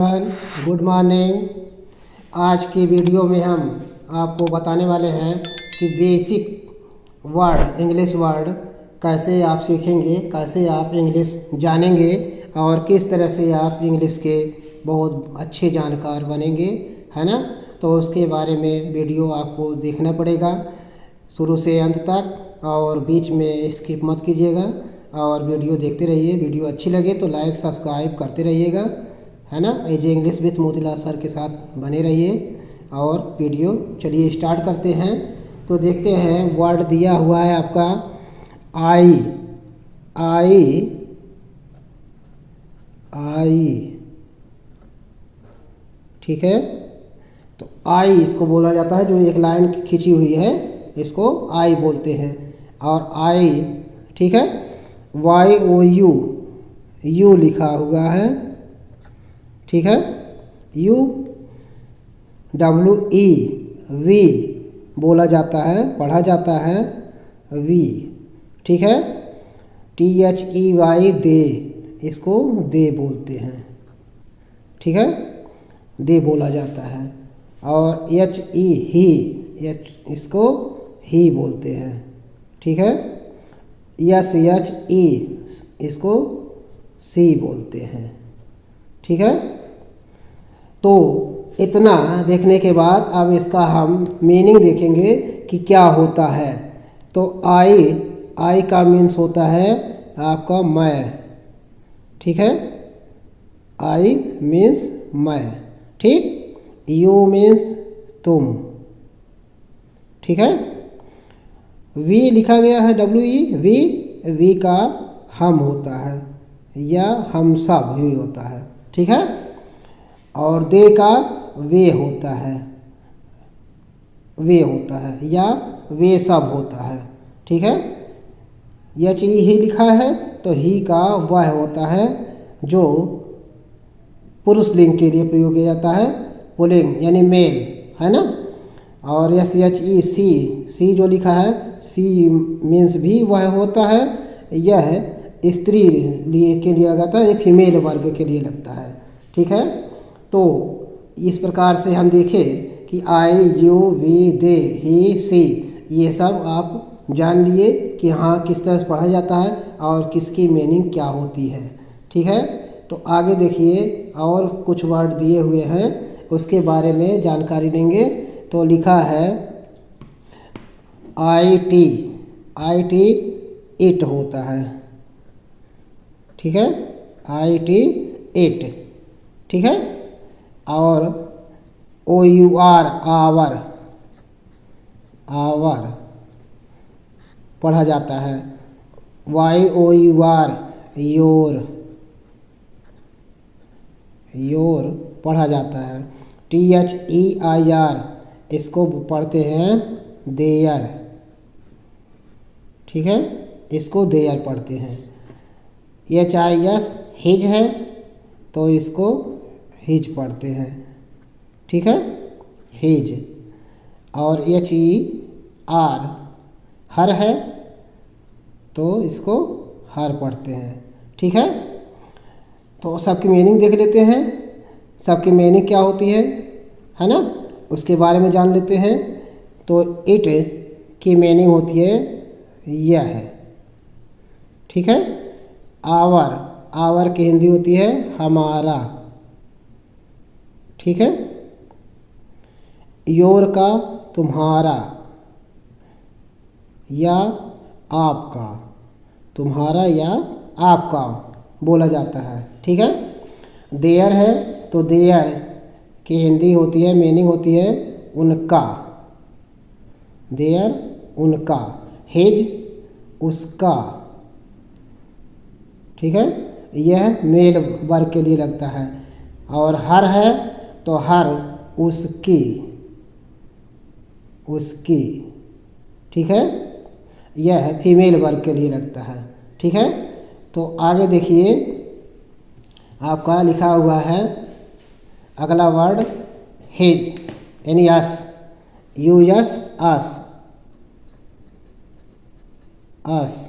Good morning. आज की video में हम आपको बताने वाले हैं कि बेसिक वर्ड इंग्लिश वर्ड कैसे आप सीखेंगे, कैसे आप इंग्लिश जानेंगे और किस तरह से आप इंग्लिश के बहुत अच्छे जानकार बनेंगे, है ना। तो उसके बारे में वीडियो आपको देखना पड़ेगा शुरू से अंत तक और बीच में स्किप मत कीजिएगा और वीडियो देखते रहिए। वीडियो अच्छी लगे तो लाइक सब्सक्राइब करते रहिएगा, है ना। एज इंग्लिश विथ मोतीलाल सर के साथ बने रहिए और वीडियो चलिए स्टार्ट करते हैं। तो देखते हैं वर्ड दिया हुआ है आपका आई। आई आई ठीक है। तो आई इसको बोला जाता है, जो एक लाइन खींची हुई है इसको आई बोलते हैं। और आई ठीक है, वाई ओ यू, यू लिखा हुआ है, ठीक है। यू डब्ल्यू ई, वी बोला जाता है, पढ़ा जाता है वी, ठीक है। T H E why they, इसको दे बोलते हैं, ठीक है, दे बोला जाता है। और एच ई ही, एच इसको ही बोलते हैं, ठीक है। एस एच ई इसको सी बोलते हैं, ठीक है। तो इतना देखने के बाद अब इसका हम मीनिंग देखेंगे कि क्या होता है। तो आई का मीन्स होता है आपका मैं, ठीक है। आई मीन्स मैं, ठीक। यू मीन्स तुम, ठीक है। वी लिखा गया है डब्ल्यू ई, वी का हम होता है या हम सब भी होता है, ठीक है। और दे का वे होता है, वे होता है या वे सब होता है, ठीक है। एच ई ही लिखा है तो ही का वह होता है जो पुरुष लिंग के लिए प्रयोग किया जाता है, पुल्लिंग यानी मेल, है ना। और एस एच ई सी, सी जो लिखा है सी मीन्स भी वह होता है, यह स्त्री लिए के लिए लगता है, फीमेल वर्ग के लिए लगता है, ठीक है। तो इस प्रकार से हम देखें कि आई यू वी दे ही सी, ये सब आप जान लिए कि हाँ किस तरह से पढ़ा जाता है और किसकी मीनिंग क्या होती है, ठीक है। तो आगे देखिए और कुछ वर्ड दिए हुए हैं, उसके बारे में जानकारी लेंगे। तो लिखा है आई टी इट होता है, ठीक है। आई टी इट, ठीक है। और O U R our, our पढ़ा जाता है। Y O U R your, your पढ़ा जाता है। T H E I R इसको पढ़ते हैं देयर, ठीक है, इसको देयर पढ़ते हैं। एच आई एस हिज है तो इसको हिज पढ़ते हैं, ठीक है, हिज। और एच ई आर हर है तो इसको हर पढ़ते हैं, ठीक है। तो सबकी मीनिंग देख लेते हैं, सबकी मीनिंग क्या होती है ना, उसके बारे में जान लेते हैं। तो इट की मीनिंग होती है यह है, ठीक है। आवर, आवर की हिंदी होती है हमारा, ठीक है। योर का तुम्हारा या आपका, तुम्हारा या आपका बोला जाता है, ठीक है। देयर है तो देयर की हिंदी होती है, मीनिंग होती है उनका, देयर उनका। हिज उसका, ठीक है, यह मेल वर्ग के लिए लगता है। और हर है तो हर उसकी, उसकी, ठीक है, यह फीमेल वर्ग के लिए लगता है, ठीक है। तो आगे देखिए आपका लिखा हुआ है अगला वर्ड हिज यानी yes, U S us, us,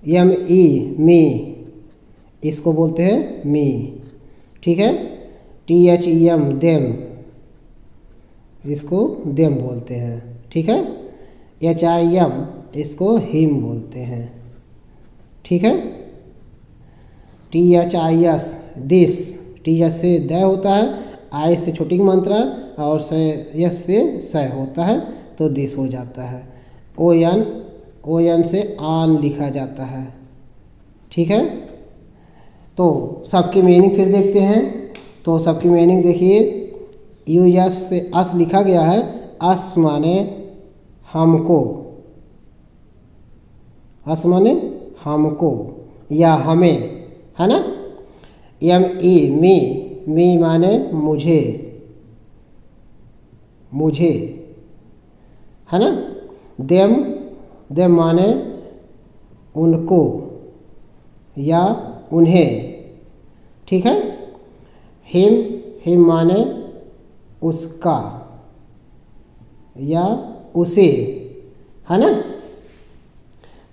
M E me इसको बोलते हैं मी, ठीक है। THEM देम, इसको देम बोलते हैं, ठीक है। HIM इसको हिम बोलते हैं, ठीक है। THIS दिस, TH से द होता है, आई से छोटी मात्रा और से यस से स होता है तो दिस हो जाता है। ON से आन लिखा जाता है, ठीक है। तो सबकी मीनिंग फिर देखते हैं। तो सबकी मीनिंग देखिए, US से अस लिखा गया है। अस माने हमको, अस माने हमको या हमें, है ना। ME मी माने मुझे, मुझे, है ना। देम माने उनको या उन्हें, ठीक है। हिम माने उसका या उसे, है ना,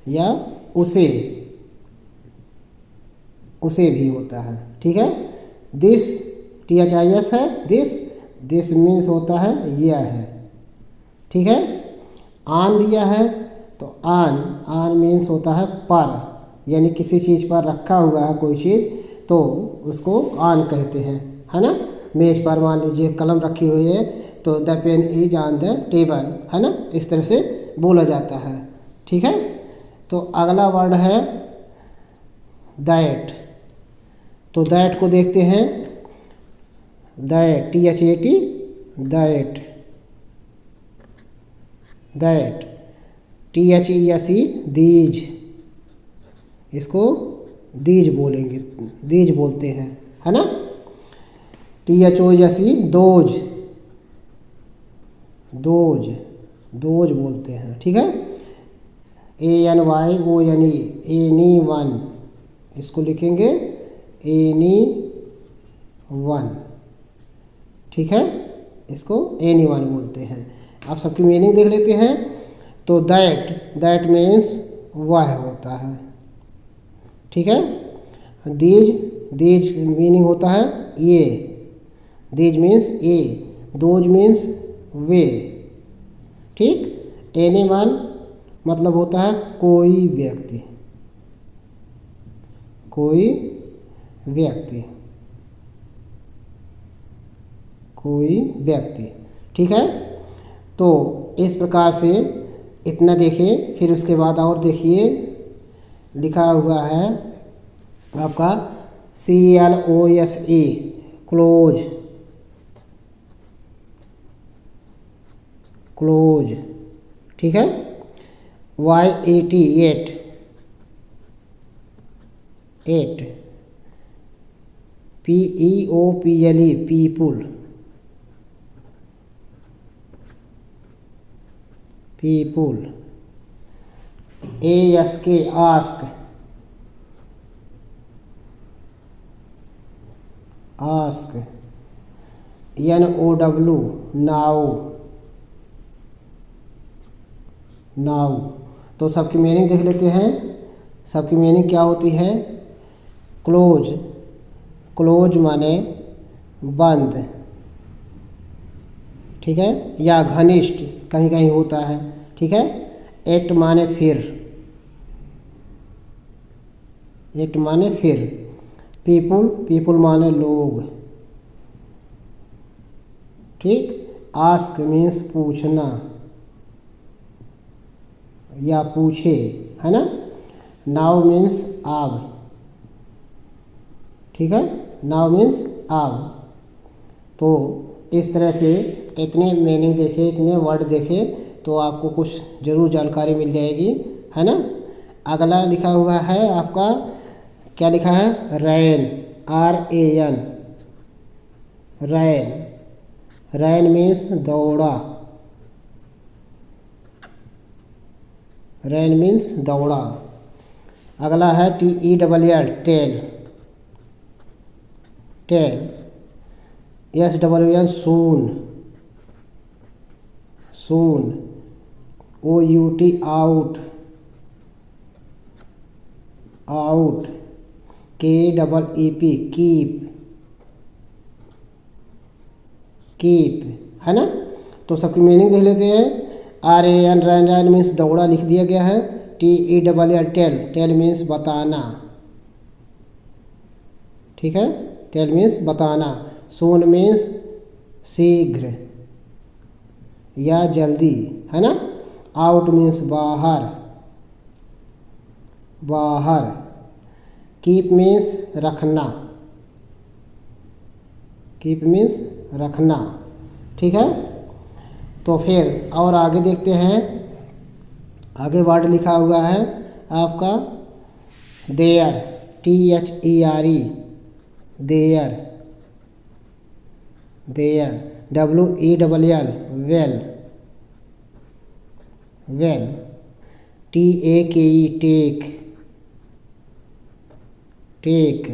या उसे भी होता है, ठीक है। दिस THIS है, दिस मीन्स होता है यह है, ठीक है। आन दिया है तो आन मीन्स होता है पर, यानी किसी चीज़ पर रखा हुआ है कोई चीज़ तो उसको आन कहते हैं, है ना। मेज पर मान लीजिए कलम रखी हुई है तो the pen is on the table, है ना, इस तरह से बोला जाता है, ठीक है। तो अगला वर्ड है दैट। तो दैट को देखते हैं। That THAT that THESE these, इसको दीज बोलेंगे, दीज बोलते हैं, है ना। THOSE दोज बोलते हैं, ठीक है। ANYONE एनी वन, इसको लिखेंगे एनी वन, ठीक है, इसको एनी वन बोलते हैं। आप सबकी मीनिंग देख लेते हैं। तो दैट मीन्स वह होता है, ठीक है। दीज मीनिंग होता है ये, दीज मीन्स ए, दोज मीन्स वे, ठीक। एनी वन मतलब होता है कोई व्यक्ति, कोई व्यक्ति, ठीक है। तो इस प्रकार से इतना देखिए। फिर उसके बाद और देखिए, लिखा हुआ है आपका CLOSE क्लोज, ठीक है। YAT PEOPLE people. ASK ask, NOW now. तो सबकी मीनिंग देख लेते हैं। सबकी मीनिंग क्या होती है। क्लोज माने बंद, ठीक है, या घनिष्ठ कहीं कहीं होता है, ठीक है। एट माने फिर, पीपुल माने लोग, ठीक। आस्क मीन्स पूछना या पूछे, है ना। नाउ मीन्स अब, ठीक है, नाउ मीन्स अब। तो इस तरह से इतने मीनिंग देखे, इतने वर्ड देखे तो आपको कुछ ज़रूर जानकारी मिल जाएगी, है ना। अगला लिखा हुआ है आपका, क्या लिखा है, रैन, RAN, रैन मीन्स दौड़ा, दौड़ा। अगला है TELL टेल, SWN सून, OUT out, KEEP keep, keep, है ना। तो सबकी मीनिंग देख लेते हैं। RAN रैन मीन्स दौड़ा लिख दिया गया है। TELL टेल, टेल मीन्स बताना, ठीक है, टेल मीन्स बताना। सून मीन्स शीघ्र या जल्दी, है ना। आउट मीन्स बाहर, बाहर। कीप मीन्स रखना, कीप मीन्स रखना, ठीक है। तो फिर और आगे देखते हैं। आगे वर्ड लिखा हुआ है आपका there, THERE, there, there. WELL, well, well. TAKE, take, take.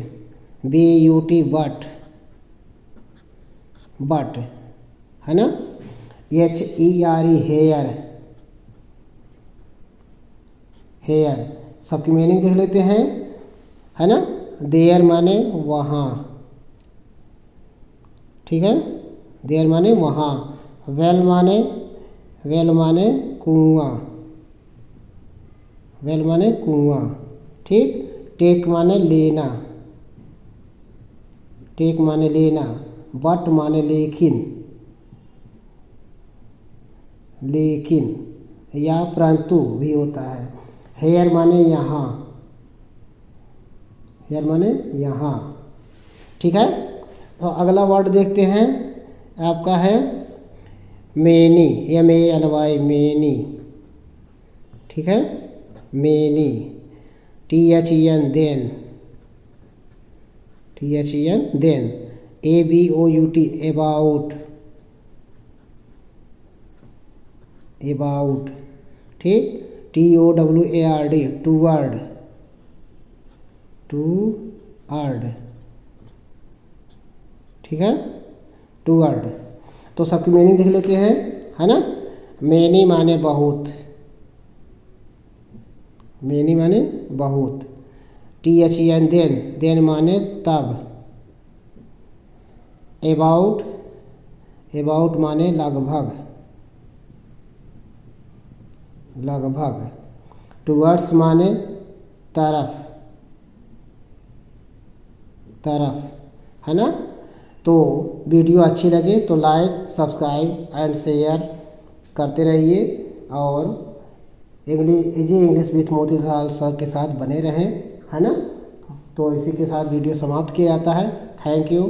BUT, but, but, है ना। HERE, here, here. सबकी मीनिंग देख लेते हैं, है ना। देयर माने वहाँ, ठीक है, देयर माने वहाँ। वेल माने, वेल माने कुआं, वेल माने कुआं, ठीक। टेक माने लेना, टेक माने लेना। बट माने लेकिन, लेकिन या परंतु भी होता है। हेयर माने यहाँ, हेयर माने यहाँ, ठीक है। तो अगला वर्ड देखते हैं आपका है मैनी, MANY, मैनी, ठीक है, many. THEN, then, THEN, then. ABOUT, about, about, ठीक। TOWARD, टूवर्ड, टूवर्ड, ठीक है, टूवर्ड। तो सबकी मीनिंग देख लेते हैं, है ना। मैनी माने बहुत, मैनी माने बहुत। THEN, देन, देन माने तब। अबाउट, अबाउट माने लगभग, लगभग। टूवर्ड्स माने तरफ, तरफ, है ना। तो वीडियो अच्छी लगे तो लाइक, सब्सक्राइब एंड शेयर करते रहिए और इंग्लिश विथ मोतीलाल सर के साथ बने रहें, है ना। तो इसी के साथ वीडियो समाप्त किया जाता है। Thank you.